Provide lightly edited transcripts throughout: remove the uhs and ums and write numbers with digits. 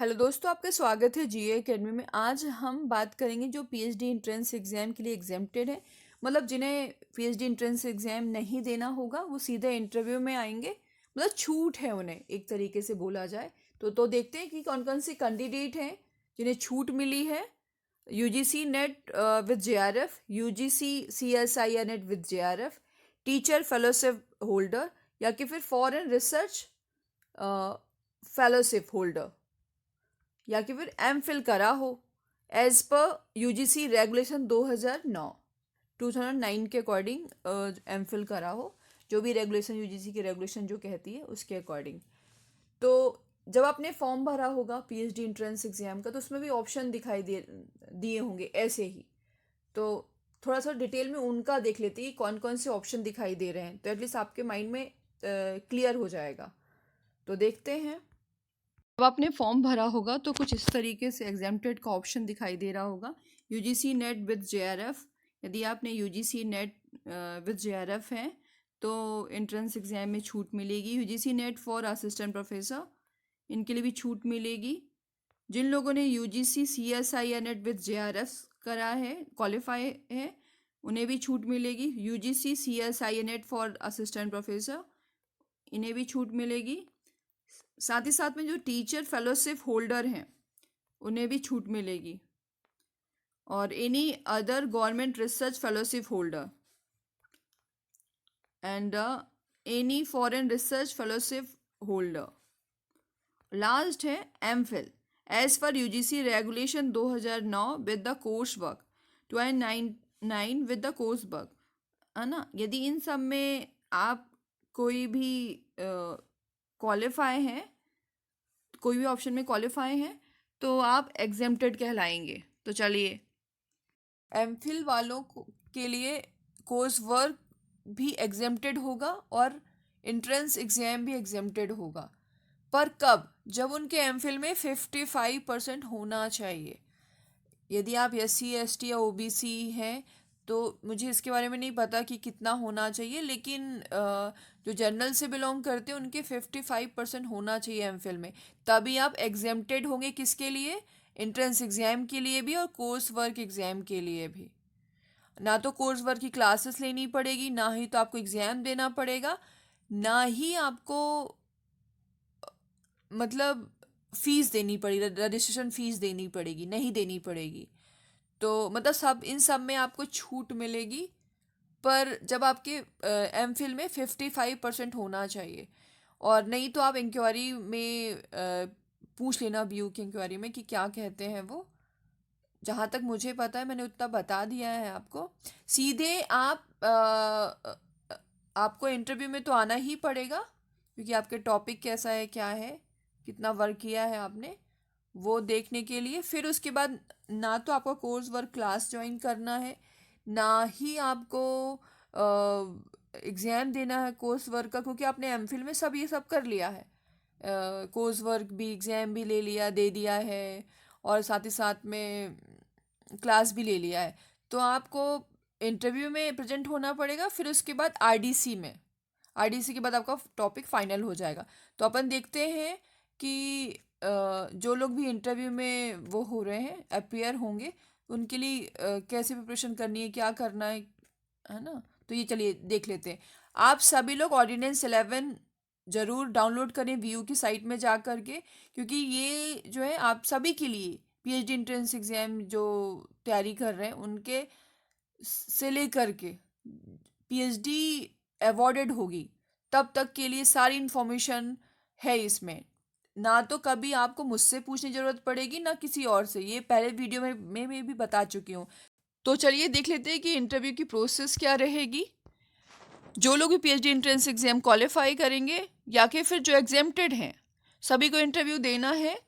Hello दोस्तों, आपका स्वागत है जीए एकेडमी में। आज हम बात करेंगे जो पीएचडी एंट्रेंस एग्ज़ाम के लिए एग्जेम्प्टेड है, मतलब जिन्हें पीएचडी एंट्रेंस एग्ज़ाम नहीं देना होगा वो सीधे इंटरव्यू में आएंगे, मतलब छूट है उन्हें एक तरीके से बोला जाए तो देखते हैं कि कौन कौन से कैंडिडेट हैं जिन्हें छूट मिली है। UGC net with JRF, UGC CSIR net with JRF, teacher fellowship holder या कि फिर फॉरेन रिसर्च फेलोशिप होल्डर या कि फिर एम फिल करा हो एज पर यूजीसी रेगुलेशन 2009 के अकॉर्डिंग एम फिल करा हो, जो भी रेगुलेशन यूजीसी की रेगुलेशन जो कहती है उसके अकॉर्डिंग। तो जब आपने फॉर्म भरा होगा पीएचडी एंट्रेंस एग्जाम का तो उसमें भी ऑप्शन दिखाई दिए होंगे ऐसे ही। तो थोड़ा सा डिटेल में उनका देख लेते हैं कौन कौन से ऑप्शन दिखाई दे रहे हैं, तो एटलीस्ट आपके माइंड में क्लियर हो जाएगा। तो देखते हैं। जब आपने फॉर्म भरा होगा तो कुछ इस तरीके से एग्जेम्प्टेड का ऑप्शन दिखाई दे रहा होगा। यूजीसी नेट विद जेआरएफ, यदि आपने यूजीसी नेट विद जेआरएफ है तो एंट्रेंस एग्जाम में छूट मिलेगी। UGC net for assistant professor, इनके लिए भी छूट मिलेगी। जिन लोगों ने UGC CSIR net with JRF करा है, क्वालिफाई है, उन्हें भी छूट मिलेगी। UGC CSIR net for assistant professor, इन्हें भी छूट मिलेगी। साथ ही साथ में जो टीचर फेलोशिप होल्डर हैं उन्हें भी छूट मिलेगी, और any other government research fellowship holder and any foreign research fellowship holder. Last है M Phil as per UGC regulation 2009 with the course work 2009 with the course work, है ना। यदि इन सब में आप कोई भी क्वालिफाई हैं, कोई भी ऑप्शन में क्वालिफाई हैं, तो आप एग्जेम्प्टेड कहलाएंगे। तो चलिए, एमफिल वालों के लिए कोर्स वर्क भी एग्जेम्प्टेड होगा और एंट्रेंस एग्जाम भी एग्जेम्प्टेड होगा, पर कब? जब उनके एमफिल में 55% होना चाहिए। यदि आप SC ST या OBC हैं तो मुझे इसके बारे में नहीं पता कि कितना होना चाहिए, लेकिन जो जनरल से बिलोंग करते हैं उनके 55% होना चाहिए एमफिल में, तभी आप एग्जेम्प्टेड होंगे। किसके लिए? एंट्रेंस एग्ज़ाम के लिए भी और कोर्स वर्क एग्ज़ाम के लिए भी। ना तो कोर्स वर्क की क्लासेस लेनी पड़ेगी, ना ही तो आपको एग्ज़ाम देना पड़ेगा, ना ही आपको मतलब फ़ीस देनी पड़ेगी, रजिस्ट्रेशन फ़ीस देनी पड़ेगी, नहीं देनी पड़ेगी। तो मतलब सब इन सब में आपको छूट मिलेगी, पर जब आपके एमफिल में 55% होना चाहिए। और नहीं तो आप इंक्वायरी में पूछ लेना, BU की इंक्वायरी में कि क्या कहते हैं वो। जहाँ तक मुझे पता है मैंने उतना बता दिया है आपको। सीधे आपको इंटरव्यू में तो आना ही पड़ेगा, क्योंकि आपके टॉपिक कैसा है, क्या है, कितना वर्क किया है आपने, वो देखने के लिए। फिर उसके बाद ना तो आपका कोर्स वर्क क्लास ज्वाइन करना है, ना ही आपको एग्ज़ाम देना है कोर्स वर्क का, क्योंकि आपने एमफिल में सब ये सब कर लिया है। कोर्स वर्क भी, एग्ज़ाम भी ले लिया, दे दिया है, और साथ ही साथ में क्लास भी ले लिया है। तो आपको इंटरव्यू में प्रेजेंट होना पड़ेगा, फिर उसके बाद RDC में, RDC के बाद आपका टॉपिक फाइनल हो जाएगा। तो अपन देखते हैं कि जो लोग भी इंटरव्यू में वो हो रहे हैं, अपीयर होंगे, उनके लिए कैसे प्रिपरेशन करनी है, क्या करना है ना। तो ये चलिए देख लेते हैं। आप सभी लोग ऑर्डिनेंस 11 ज़रूर डाउनलोड करें VU की साइट में जा कर के, क्योंकि ये जो है आप सभी के लिए PhD एंट्रेंस एग्ज़ाम जो तैयारी कर रहे हैं उनके से लेकर के PhD अवॉर्डेड होगी तब तक के लिए सारी इन्फॉर्मेशन है इसमें। ना तो कभी आपको मुझसे पूछने की ज़रूरत पड़ेगी, ना किसी और से। ये पहले वीडियो में मैं भी बता चुकी हूँ। तो चलिए देख लेते हैं कि इंटरव्यू की प्रोसेस क्या रहेगी। जो लोग भी PhD एंट्रेंस एग्ज़ाम क्वालिफाई करेंगे या कि फिर जो एग्जेम्प्टेड हैं, सभी को इंटरव्यू देना है।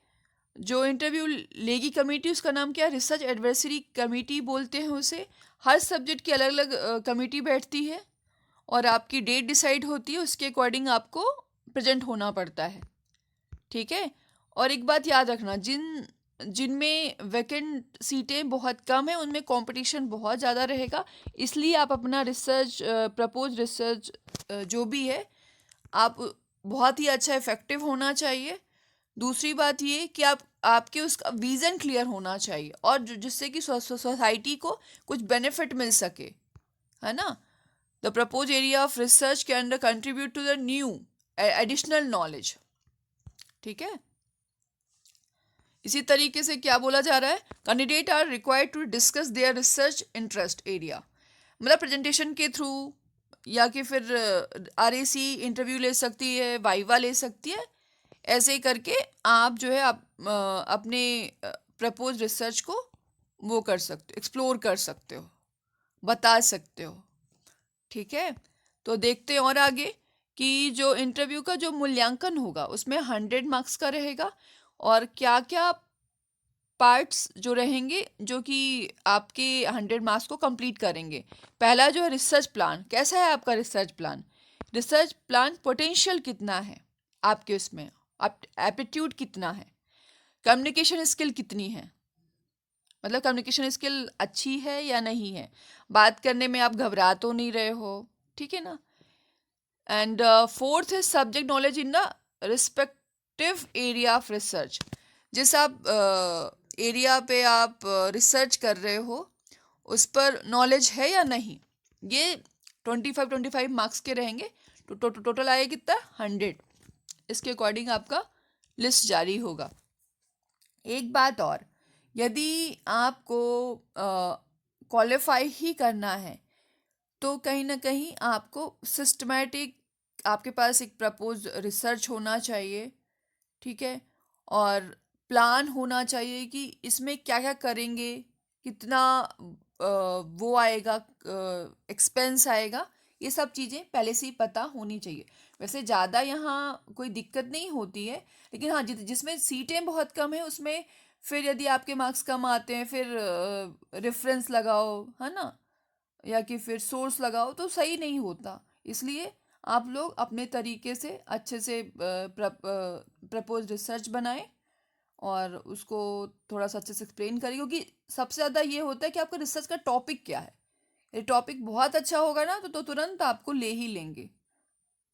जो इंटरव्यू लेगी कमेटी, उसका नाम क्या है? रिसर्च एडवाइजरी कमेटी बोलते हैं उसे। हर सब्जेक्ट की अलग अलग कमेटी बैठती है और आपकी डेट डिसाइड होती है, उसके अकॉर्डिंग आपको प्रेजेंट होना पड़ता है, ठीक है। और एक बात याद रखना, जिनमें वैकेंट सीटें बहुत कम हैं उनमें कंपटीशन बहुत ज़्यादा रहेगा, इसलिए आप अपना रिसर्च, प्रपोज रिसर्च जो भी है, आप बहुत ही अच्छा इफ़ेक्टिव होना चाहिए। दूसरी बात ये कि आप आपके उसका विज़न क्लियर होना चाहिए और जिससे कि सोसाइटी को कुछ बेनिफिट मिल सके, है ना। The propose area of research can contribute to the new additional knowledge, ठीक है। इसी तरीके से क्या बोला जा रहा है, candidate are required to discuss their research interest area, मतलब प्रेजेंटेशन के थ्रू या कि फिर आरएसी इंटरव्यू ले सकती है, वाइवा ले सकती है, ऐसे ही करके आप जो है आप अपने प्रपोज रिसर्च को वो कर सकते हो, एक्सप्लोर कर सकते हो, बता सकते हो, ठीक है। तो देखते हैं और आगे कि जो इंटरव्यू का जो मूल्यांकन होगा उसमें 100 मार्क्स का रहेगा और क्या क्या पार्ट्स जो रहेंगे जो कि आपके 100 मार्क्स को कंप्लीट करेंगे। पहला जो है रिसर्च प्लान, कैसा है आपका research plan, research plan potential कितना है आपके उसमें, आप एप्टीट्यूड कितना है, कम्युनिकेशन स्किल कितनी है, मतलब कम्युनिकेशन स्किल अच्छी है या नहीं है, बात करने में आप घबरा तो नहीं रहे हो, ठीक है ना। And fourth is subject knowledge in the respective area of research, जिस आप एरिया पे आप रिसर्च कर रहे हो उस पर नॉलेज है या नहीं। ये 25 मार्क्स के रहेंगे, तो टोटल आए कितना 100, इसके अकॉर्डिंग आपका लिस्ट जारी होगा। एक बात और, यदि आपको क्वालिफाई ही करना है तो कहीं ना कहीं आपको सिस्टमैटिक आपके पास एक प्रपोज रिसर्च होना चाहिए, ठीक है, और प्लान होना चाहिए कि इसमें क्या क्या करेंगे, कितना वो आएगा, एक्सपेंस आएगा, ये सब चीज़ें पहले से ही पता होनी चाहिए। वैसे ज़्यादा यहाँ कोई दिक्कत नहीं होती है, लेकिन हाँ जिसमें सीटें बहुत कम है उसमें फिर यदि आपके मार्क्स कम आते हैं फिर रेफरेंस लगाओ, है ना, या कि फिर सोर्स लगाओ तो सही नहीं होता। इसलिए आप लोग अपने तरीके से अच्छे से प्रपोज रिसर्च बनाएं और उसको थोड़ा सा अच्छे से एक्सप्लेन करें, क्योंकि सबसे ज़्यादा ये होता है कि आपका रिसर्च का टॉपिक क्या है। ये टॉपिक बहुत अच्छा होगा ना तो तुरंत आपको ले ही लेंगे,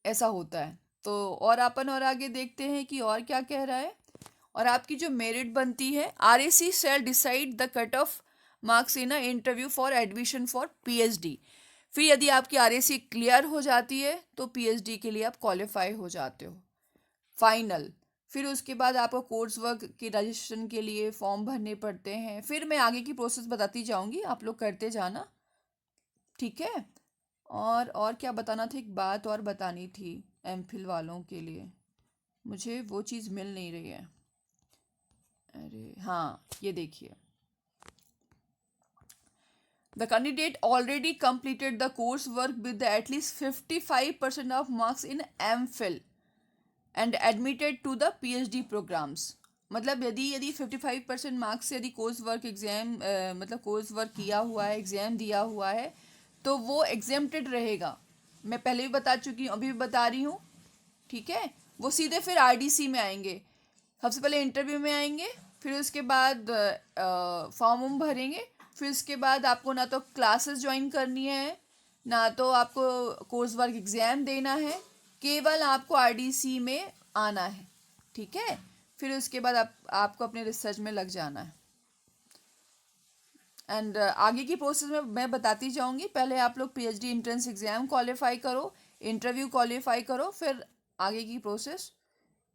ऐसा होता है। तो और अपन और आगे देखते हैं कि और क्या कह रहा है। और आपकी जो मेरिट बनती है, RAC shall decide the cut off marks in a interview for admission for PhD. फिर यदि आपकी आरएसी क्लियर हो जाती है तो पीएचडी के लिए आप क्वालिफाई हो जाते हो फाइनल। फिर उसके बाद आपको कोर्स वर्क के रजिस्ट्रेशन के लिए फॉर्म भरने पड़ते हैं, फिर मैं आगे की प्रोसेस बताती जाऊंगी, आप लोग करते जाना, ठीक है। और क्या बताना था, एक बात और बतानी थी एमफिल वालों के लिए, मुझे वो चीज़ मिल नहीं रही है। अरे हाँ, ये देखिए, the candidate already completed the course work with at least 55% of marks in MPhil and admitted to the PhD programs. मतलब यदि 55% मार्क्स से यदि कोर्स वर्क एग्जाम मतलब कोर्स वर्क किया हुआ है, एग्जाम दिया हुआ है, तो वो एग्जेम्प्टेड रहेगा। मैं पहले भी बता चुकी हूँ, अभी भी बता रही हूँ, ठीक है। वो सीधे फिर आरडीसी में आएंगे, सबसे पहले इंटरव्यू में आएंगे, फिर उसके बाद फॉर्म वॉर्म भरेंगे, फिर उसके बाद आपको ना तो क्लासेस ज्वाइन करनी है, ना तो आपको कोर्स वर्क एग्ज़ाम देना है, केवल आपको आरडीसी में आना है, ठीक है। फिर उसके बाद आपको अपने रिसर्च में लग जाना है। एंड आगे की प्रोसेस में मैं बताती जाऊंगी। पहले आप लोग पीएचडी एंट्रेंस एग्ज़ाम क्वालिफाई करो, इंटरव्यू क्वालिफाई करो, फिर आगे की प्रोसेस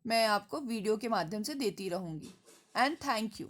मैं आपको वीडियो के माध्यम से देती रहूँगी। And thank you.